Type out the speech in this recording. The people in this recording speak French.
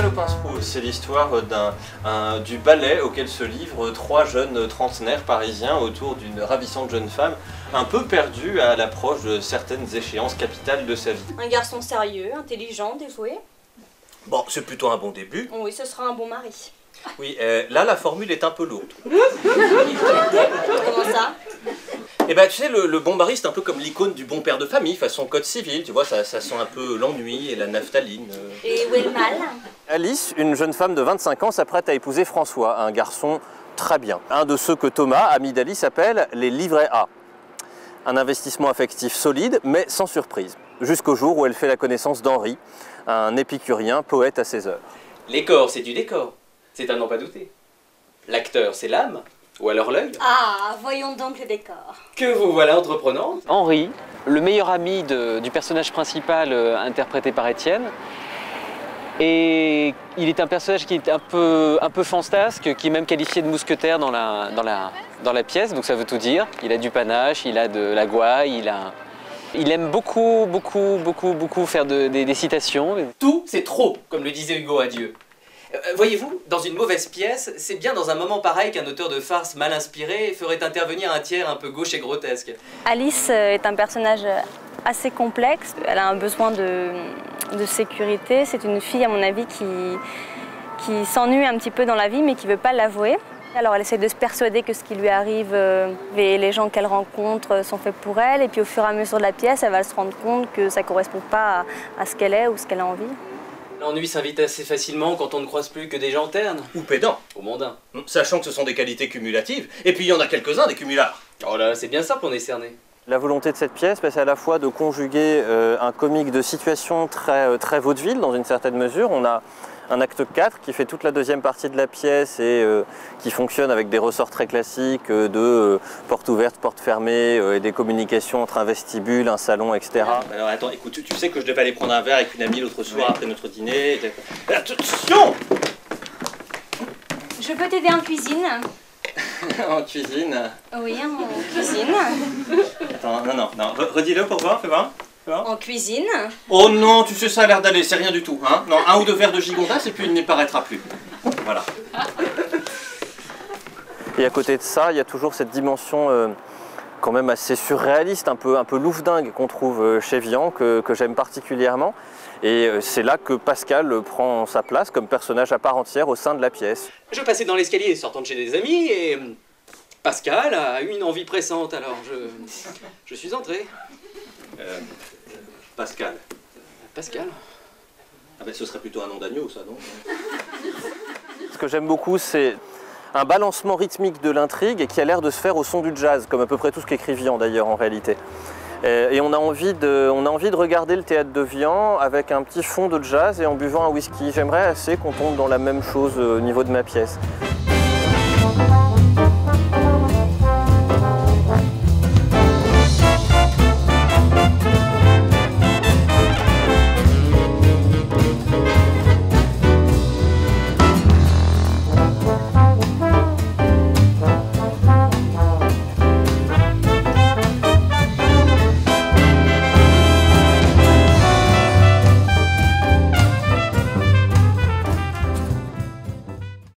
Salopin-Sprouse, c'est l'histoire du ballet auquel se livrent trois jeunes trentenaires parisiens autour d'une ravissante jeune femme un peu perdue à l'approche de certaines échéances capitales de sa vie. Un garçon sérieux, intelligent, dévoué. Bon, c'est plutôt un bon début. Oui, ce sera un bon mari. Oui, là la formule est un peu lourde. Comment ça? Eh ben tu sais, le bon mari c'est un peu comme l'icône du bon père de famille, façon code civil, tu vois, ça sent un peu l'ennui et la naphtaline. Et où est le mal? Alice, une jeune femme de 25 ans, s'apprête à épouser François, un garçon très bien. Un de ceux que Thomas, ami d'Alice, appelle les livrets A. Un investissement affectif solide, mais sans surprise. Jusqu'au jour où elle fait la connaissance d'Henri, un épicurien, poète à ses heures. Les corps, c'est du décor. C'est à n'en pas douter. L'acteur, c'est l'âme, ou alors l'œil. Ah, voyons donc le décor. Que vous voilà entreprenante. Henri, le meilleur ami du personnage principal interprété par Étienne. Et il est un personnage qui est un peu fantasque, qui est même qualifié de mousquetaire dans la pièce, donc ça veut tout dire. Il a du panache, il a de la gouaille, il aime beaucoup faire des citations. Tout, c'est trop, comme le disait Hugo Adieu. Voyez-vous, dans une mauvaise pièce, c'est bien dans un moment pareil qu'un auteur de farce mal inspiré ferait intervenir un tiers un peu gauche et grotesque. Alice est un personnage assez complexe. Elle a un besoin de sécurité. C'est une fille, à mon avis, qui s'ennuie un petit peu dans la vie, mais qui ne veut pas l'avouer. Alors elle essaie de se persuader que ce qui lui arrive et les gens qu'elle rencontre sont faits pour elle. Et puis au fur et à mesure de la pièce, elle va se rendre compte que ça ne correspond pas à ce qu'elle est ou ce qu'elle a envie. L'ennui s'invite assez facilement quand on ne croise plus que des gens ternes. Ou pédants. Ou mondains. Sachant que ce sont des qualités cumulatives. Et puis il y en a quelques-uns, des cumulards. Oh là, c'est bien simple, on est cerné. La volonté de cette pièce, c'est à la fois de conjuguer un comique de situation très vaudeville, dans une certaine mesure. On a un acte 4 qui fait toute la deuxième partie de la pièce et qui fonctionne avec des ressorts très classiques de porte ouverte, porte fermée, et des communications entre un vestibule, un salon, etc. Alors attends, écoute, tu sais que je devais aller prendre un verre avec une amie l'autre soir après notre dîner. Attention! Je peux t'aider en cuisine? En cuisine? Oui, en cuisine. Attends, non, redis-le pour voir, fais voir. En cuisine? Oh non, tu sais, ça a l'air d'aller, c'est rien du tout. Hein, non, un ou deux verres de gigondas et puis il n'y paraîtra plus. Voilà. Et à côté de ça, il y a toujours cette dimension quand même assez surréaliste, un peu loufdingue qu'on trouve chez Vian, que j'aime particulièrement. Et c'est là que Pascal prend sa place comme personnage à part entière au sein de la pièce. Je passais dans l'escalier sortant de chez des amis et Pascal a eu une envie pressante, alors je suis entré. Pascal. Pascal? Ah ben ce serait plutôt un nom d'agneau, ça, non? Ce que j'aime beaucoup, c'est un balancement rythmique de l'intrigue et qui a l'air de se faire au son du jazz, comme à peu près tout ce qu'écrit Vian d'ailleurs en réalité. Et on a envie de regarder le théâtre de Vian avec un petit fond de jazz et en buvant un whisky. J'aimerais assez qu'on tombe dans la même chose au niveau de ma pièce.